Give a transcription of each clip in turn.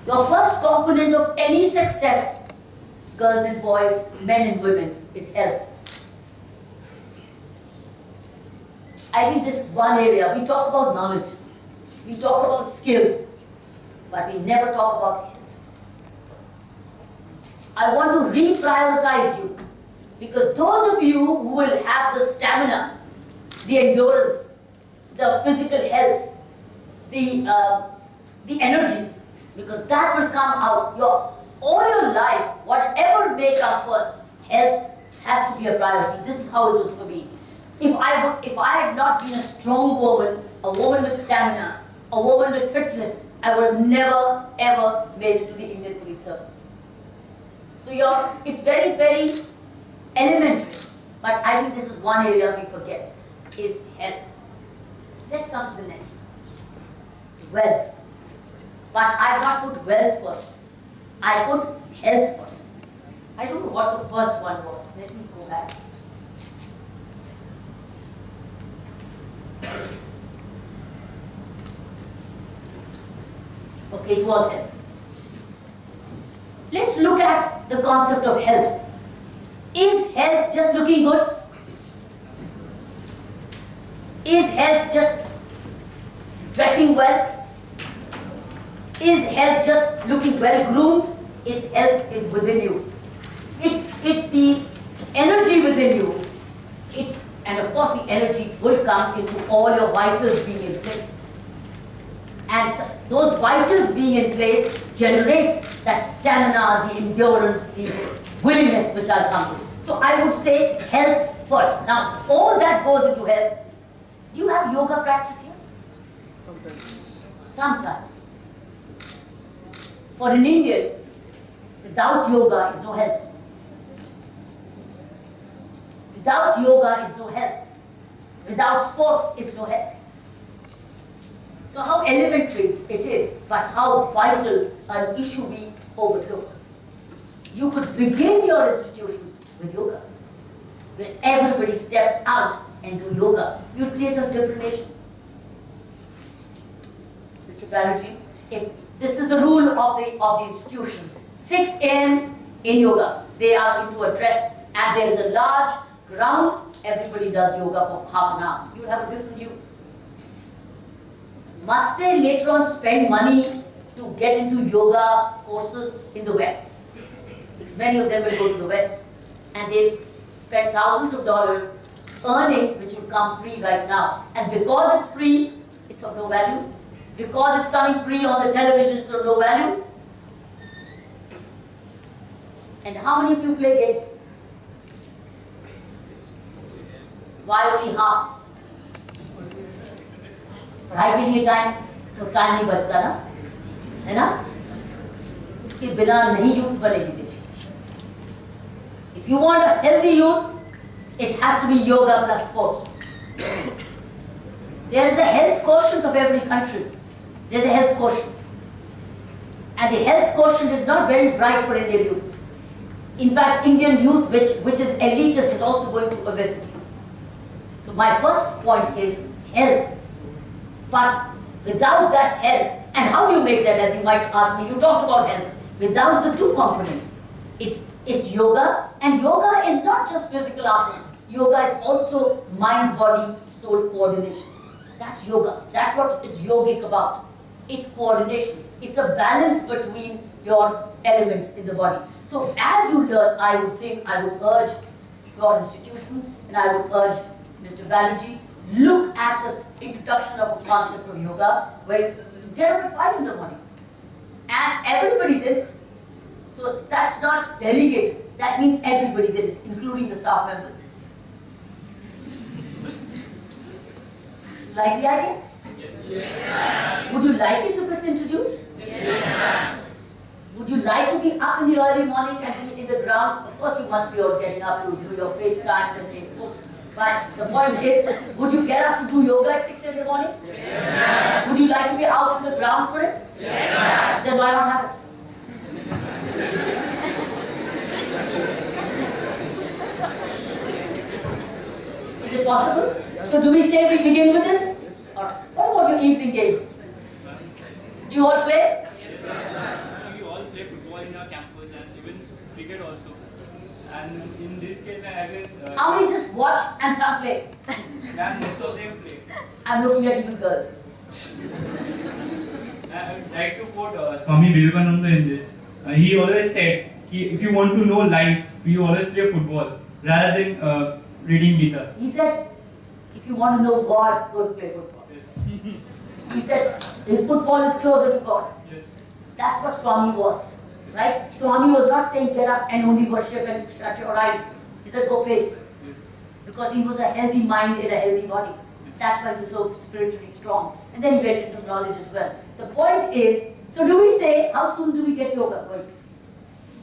Your first component of any success, girls and boys, men and women, is health. I think this is one area. We talk about knowledge, we talk about skills, but we never talk about health. I want to reprioritize you, because those of you who will have the stamina, the endurance, the physical health, the energy, because that will come out. All your life, whatever may come first, health has to be a priority. This is how it was for me. If I had not been a strong woman, a woman with stamina, a woman with fitness, I would have never ever made it to the Indian Police Service. So it's very, very elementary, but I think this is one area we forget, is health. Let's come to the next. Wealth. But I have not put wealth first. I put health first. I don't know what the first one was. Let me go back. Okay, it was health. Let's look at the concept of health. Is health just looking good? Is health just dressing well? Is health just looking well groomed? Its health is within you. It's the energy within you. And of course the energy will come into all your vitals being in place. And those vitals being in place generate that stamina, the endurance, the willingness, which I'll come to. So I would say health first. Now, all that goes into health. Do you have yoga practice here? Sometimes. For an Indian, without yoga is no health. Without yoga is no health. Without sports, it's no health. So how elementary it is, but how vital an issue we overlook. You could begin your institutions with yoga. When everybody steps out and do yoga, you create a different nation. Mr. Banerjee, if this is the rule of the institution. 6 a.m. in yoga. They are into a dress, and there is a large ground. Everybody does yoga for half an hour. You will have a different youth. Must they later on spend money to get into yoga courses in the West? Because many of them will go to the West, and they spend thousands of dollars earning, which will come free right now. And because it's free, it's of no value. Because it's coming free on the television, it's of no value. And how many of you play games? Why only half? पढ़ाई के लिए time नहीं बचता ना, है ना? उसके बिना नहीं यूथ बनेगी देश. If you want a healthy youth, it has to be yoga plus sports. There is a health quotient of every country. There is a health quotient. And the health quotient is not very bright for Indian youth. In fact, Indian youth, which is elitist, is also going to obesity. So my first point is health. But without that health, and how do you make that health? You might ask me, you talked about health. Without the two components, it's yoga, and yoga is not just physical asanas. Yoga is also mind, body, soul coordination. That's yoga. That's what it's yogic about. It's coordination. It's a balance between your elements in the body. So as you learn, I would urge your institution, and I would urge Mr. Banerjee, look at the introduction of a concept of yoga where you get up at 5 in the morning. And everybody's in it. So that's not delegated. That means everybody's in it, including the staff members. Like the idea? Yes. Would you like it if it's introduced? Yes. Would you like to be up in the early morning and be in the grounds? Of course you must be out getting up to do your FaceTimes and Facebooks. But the point is, would you get up to do yoga at 6 in the morning? Yes. Would you like to be out in the grounds for it? Yes. Then why not have it? Is it possible? So do we say we begin with this? Or what about your evening games? Do you all play? Yes. And in this case, I guess. How many just watch and some play? Ma'am, most of them play. I'm looking at even girls. I would like to quote Swami Vivekananda in this. He always said, if you want to know life, you always play football rather than reading Gita. He said, if you want to know God, go play football. Yes. He said, his football is closer to God. Yes. That's what Swami was. Right? Swami was not saying get up and only worship and shut your eyes. He said go play. Yes. Because he was a healthy mind in a healthy body. That's why he was so spiritually strong. And then he went into knowledge as well. The point is, so do we say, how soon do we get yoga going?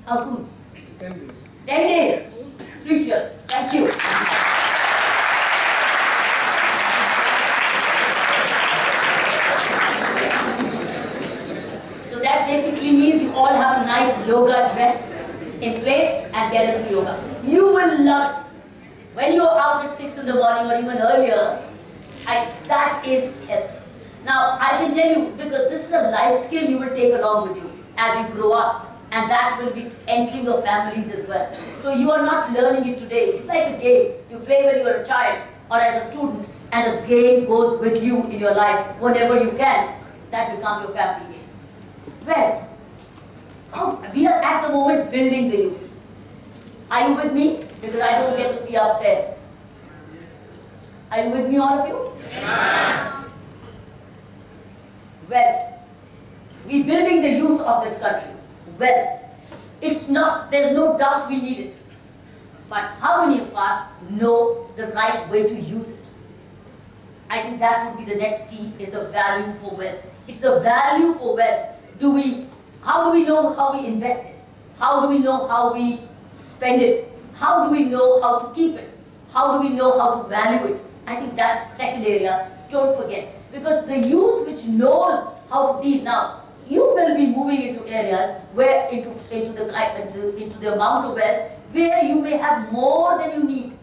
How soon? 10 days. 10 days. 3 years. Thank you. So that basically means you all have a nice yoga dress in place and get into yoga. You will love it. When you're out at 6 in the morning or even earlier, that is health. Now, I can tell you, because this is a life skill you will take along with you as you grow up, and that will be entering your families as well. So you are not learning it today. It's like a game. You play when you are a child or as a student, and the game goes with you in your life whenever you can. That becomes your family game. Well, we are at the moment building the youth. Are you with me? Because I don't get to see upstairs. Are you with me, all of you? Yes. Wealth. We're building the youth of this country. Wealth. It's not, there's no doubt we need it. But how many of us know the right way to use it? I think that would be the next key, is the value for wealth. It's the value for wealth. How do we know how we invest it? How do we know how we spend it? How do we know how to keep it? How do we know how to value it? I think that's the second area, don't forget. Because the youth which knows how to deal now, you will be moving into areas where, into the amount of wealth, where you may have more than you need.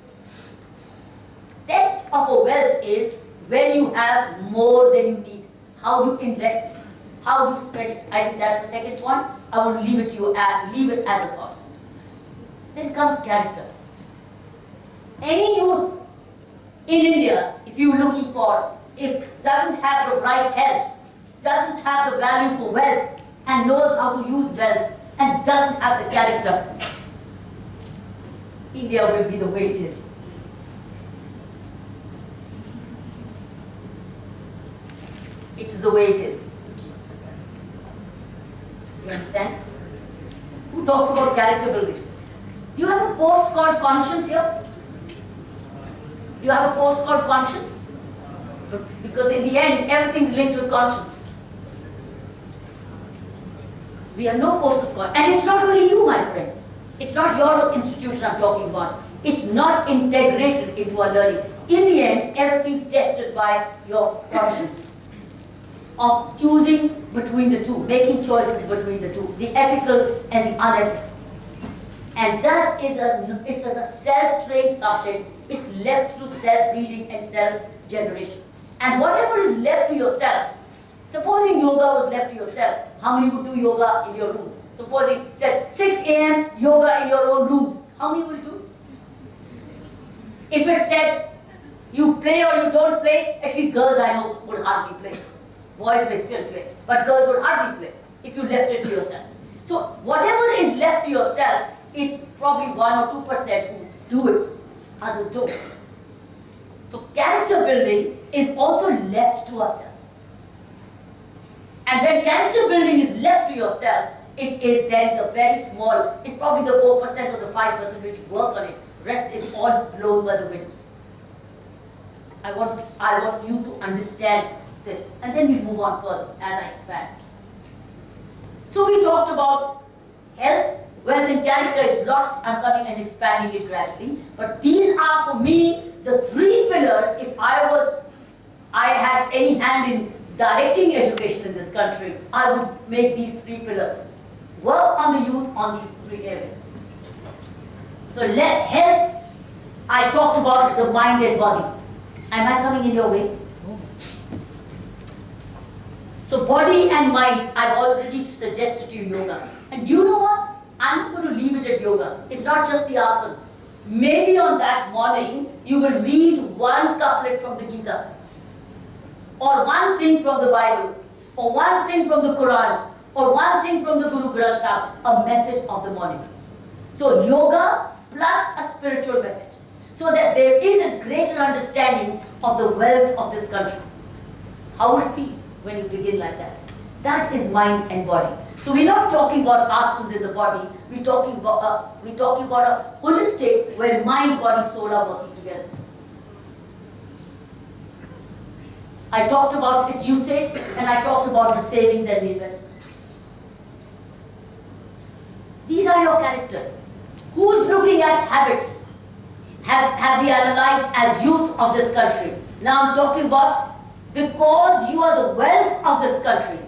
Test of a wealth is when you have more than you need. How you invest it, how you spend it. I think that's the second point. I want to leave it to you, leave it as a thought. Then comes character. Any youth in India, if you're looking for, if doesn't have the right health, doesn't have the value for wealth, and knows how to use wealth, and doesn't have the character, India will be the way it is. It is the way it is. You understand? Who talks about character building? Do you have a course called Conscience here? Do you have a course called Conscience? Because in the end, everything's linked with conscience. We have no courses called, and it's not only you, my friend. It's not your institution I'm talking about. It's not integrated into our learning. In the end, everything's tested by your conscience of choosing between the two, making choices between the two, the ethical and the unethical. And that is a self-trained subject. It's left to self-reading and self-generation. And whatever is left to yourself, supposing yoga was left to yourself, how many would do yoga in your room? Supposing, said 6 a.m. yoga in your own rooms, how many will do? If it said you play or you don't play, at least girls I know would hardly play. Boys may still play, but girls would hardly play if you left it to yourself. So whatever is left to yourself, it's probably 1 or 2% who do it, others don't. So character building is also left to ourselves. And when character building is left to yourself, it is then the very small, it's probably the 4% or the 5% which work on it. Rest is all blown by the winds. I want you to understand this. And then we move on further as I expand. So we talked about health, wealth and character is lots. I'm coming and expanding it gradually. But these are for me the 3 pillars. If I had any hand in directing education in this country, I would make these 3 pillars. Work on the youth on these 3 areas. So health, I talked about the mind and body. Am I coming in your way? So body and mind, I've already suggested to you yoga. And do you know what? I'm not going to leave it at yoga. It's not just the asana. Maybe on that morning, you will read one couplet from the Gita, or one thing from the Bible, or one thing from the Quran, or one thing from the Guru Granth Sahib, a message of the morning. So yoga plus a spiritual message, so that there is a greater understanding of the wealth of this country. How would it feel when you begin like that? That is mind and body. So we're not talking about asanas in the body, we're talking about a holistic where mind, body, soul are working together. I talked about its usage and I talked about the savings and the investments. These are your characters. Who's looking at habits? Have we analyzed as youth of this country? Now I'm talking about because you are the wealth of this country.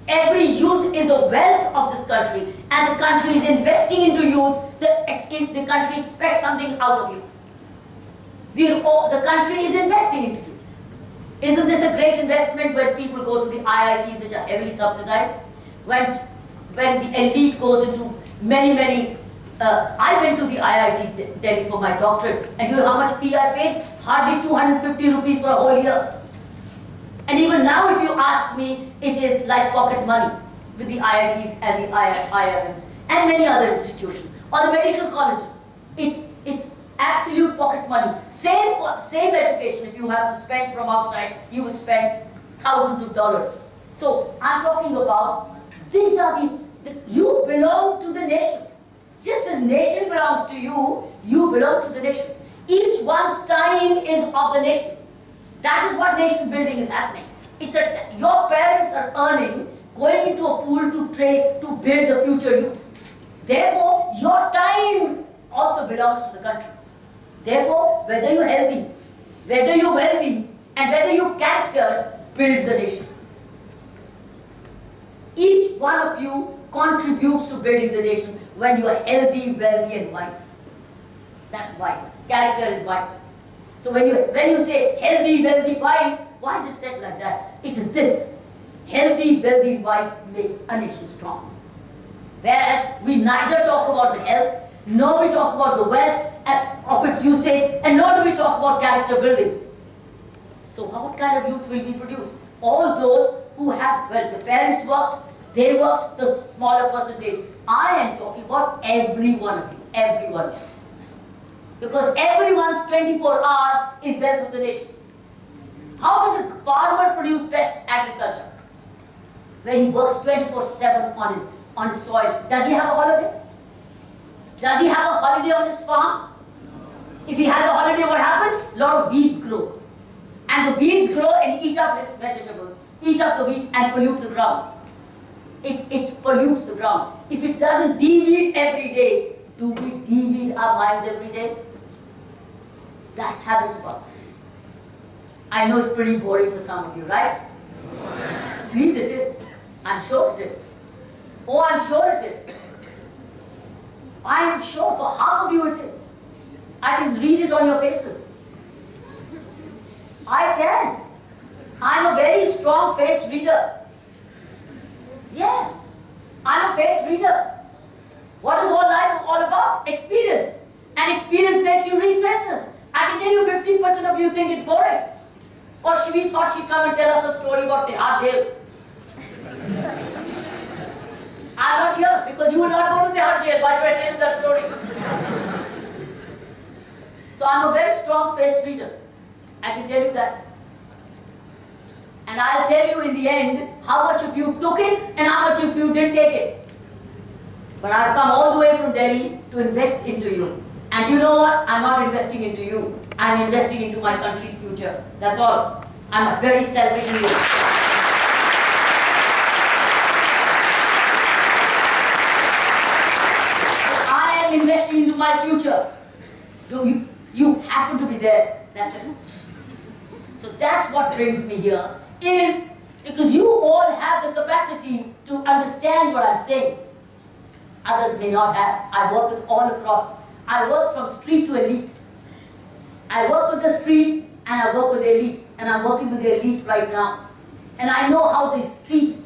Every youth is the wealth of this country, and the country is investing into youth. The country expects something out of you. The country is investing into youth. Isn't this a great investment when people go to the IITs, which are heavily subsidized? When the elite goes into many I went to the IIT Delhi for my doctorate, and you know how much fee I paid? Hardly 250 rupees for a whole year. And even now, if you ask me, it is like pocket money with the IITs and the IIMs and many other institutions, or the medical colleges. It's absolute pocket money. Same education. If you have to spend from outside, you will spend thousands of dollars. So I'm talking about these are you belong to the nation. Just as nation belongs to you, you belong to the nation. Each one's time is of the nation. That is what nation building is happening. Your parents are earning, going into a pool to trade, to build the future youth. Therefore, your time also belongs to the country. Therefore, whether you're healthy, whether you're wealthy, and whether your character builds the nation. Each one of you contributes to building the nation when you are healthy, wealthy, and wise. That's wise. Character is wise. So when you say healthy, wealthy, wise, why is it said like that? It is this. Healthy, wealthy, wise makes a nation strong. Whereas we neither talk about the health, nor we talk about the wealth of its usage, and nor do we talk about character building. So what kind of youth will we produce? All those who have, well, the parents worked, they worked, the smaller percentage. I am talking about every one of you, every one of you. Because everyone's 24 hours is wealth of the nation. How does a farmer produce best agriculture? When he works 24/7 on his soil. Does he have a holiday? Does he have a holiday on his farm? If he has a holiday, what happens? A lot of weeds grow. And the weeds grow and eat up his vegetables, eat up the wheat and pollute the ground. It pollutes the ground. If it doesn't de-weed every day, do we de-weed our minds every day? That's habits work. I know it's pretty boring for some of you, right? Please, it is. I'm sure it is. Oh, I'm sure it is. I am sure for half of you it is. I can read it on your faces. I can. I'm a very strong face reader. Yeah, I'm a face reader. What is all life all about? Experience. And experience makes you read faces. I can tell you 50% of you think it's boring. Or we thought she'd come and tell us a story about the hard jail. I'm not here because you will not go to the hard jail. Why should I tell you that story? So I'm a very strong face reader. I can tell you that. And I'll tell you in the end how much of you took it and how much of you didn't take it. But I've come all the way from Delhi to invest into you. And you know what? I'm not investing into you. I'm investing into my country's future. That's all. I'm a very selfish individual. I am investing into my future. You happen to be there. That's it. So that's what brings me here, is because you all have the capacity to understand what I'm saying. Others may not have. I work with all across. I work from street to elite. I work with the street and I work with the elite. And I'm working with the elite right now. And I know how the street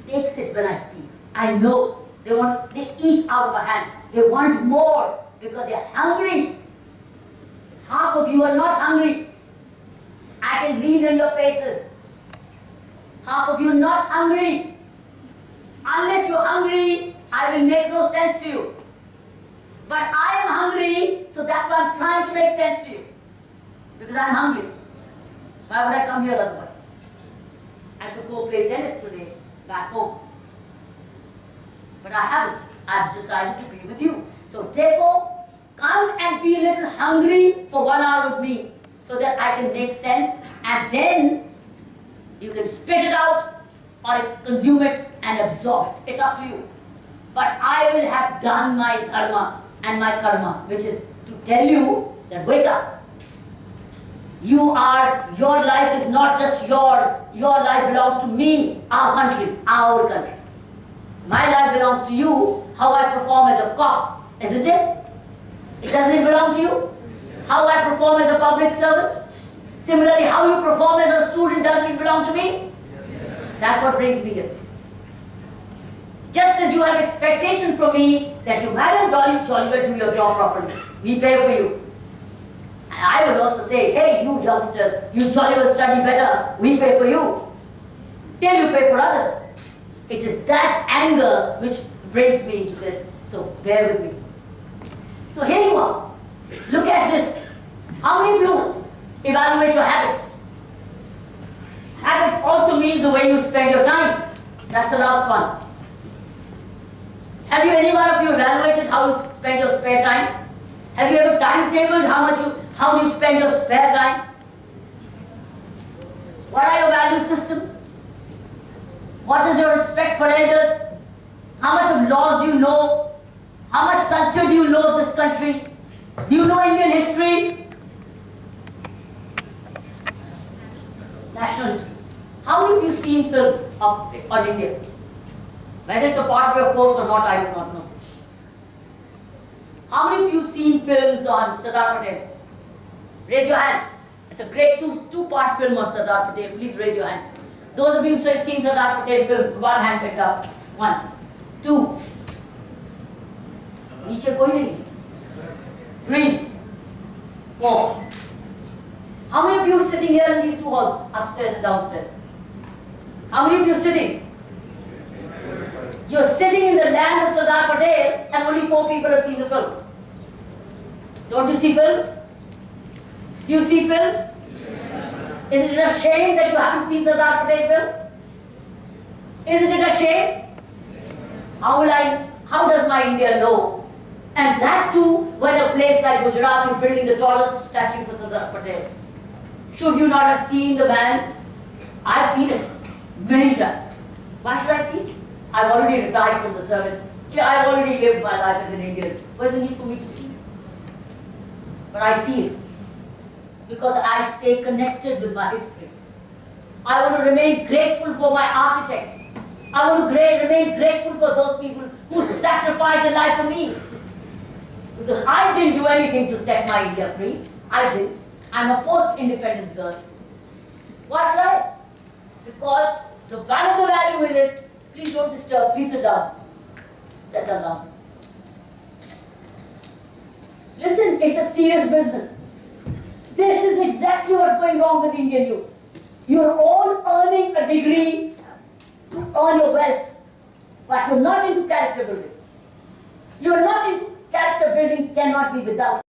takes it when I speak. I know. They eat out of our hands. They want more because they're hungry. Half of you are not hungry. I can read in your faces. Half of you are not hungry. Unless you're hungry, I will make no sense to you. But I am hungry, so that's why I'm trying to make sense to you. Because I'm hungry. Why would I come here otherwise? I could go play tennis today back home. But I haven't. I've decided to be with you. So therefore, come and be a little hungry for 1 hour with me so that I can make sense, and then you can spit it out or consume it and absorb it. It's up to you. But I will have done my dharma and my karma, which is to tell you that wake up. Your life is not just yours. Your life belongs to me, our country, our country. My life belongs to you, how I perform as a cop, isn't it? Doesn't it belong to you? How I perform as a public servant? Similarly, how you perform as a student, doesn't it belong to me? That's what brings me here. Just as you have expectation from me that you, Madam Jolly, do your job properly. We pay for you. And I would also say, hey, you youngsters, you jolly well study better. We pay for you. Till you pay for others. It is that anger which brings me into this. So bear with me. So here you are. Look at this. How many of you evaluate your habits? Habit also means the way you spend your time. That's the last one. Have you, any one of you, evaluated how you spend your spare time? Have you ever timetabled how you spend your spare time? What are your value systems? What is your respect for elders? How much of laws do you know? How much culture do you know of this country? Do you know Indian history? National history. How many of you seen films on India? Whether it's a part of your course or not, I do not know. How many of you seen films on Sardar Patel? Raise your hands. It's a great two-part film on Sardar Patel. Please raise your hands. Those of you who have seen Sardar Patel film, one hand picked up. 1, 2. नीचे कोई नहीं. 3, 4. How many of you are sitting here in these two halls, upstairs and downstairs? How many of you are sitting? You're sitting in the land of Sardar Patel and only 4 people have seen the film. Don't you see films? Do you see films? Isn't it a shame that you haven't seen Sardar Patel film? Isn't it a shame? How does my India know? And that too, when a place like Gujarat, you're building the tallest statue for Sardar Patel. Should you not have seen the man? I've seen it many times. Why should I see it? I've already retired from the service. I've already lived my life as an Indian. What's the need for me to see it? But I see it because I stay connected with my history. I want to remain grateful for my architects. I want to remain grateful for those people who sacrificed their life for me. Because I didn't do anything to set my India free. I didn't. I'm a post-independence girl. Why should I? Because one of the value is this. Please don't disturb. Please sit down. Settle down. Listen, it's a serious business. This is exactly what's going wrong with Indian youth. You're all earning a degree to earn your wealth, but you're not into character building. You're not into character building, cannot be without.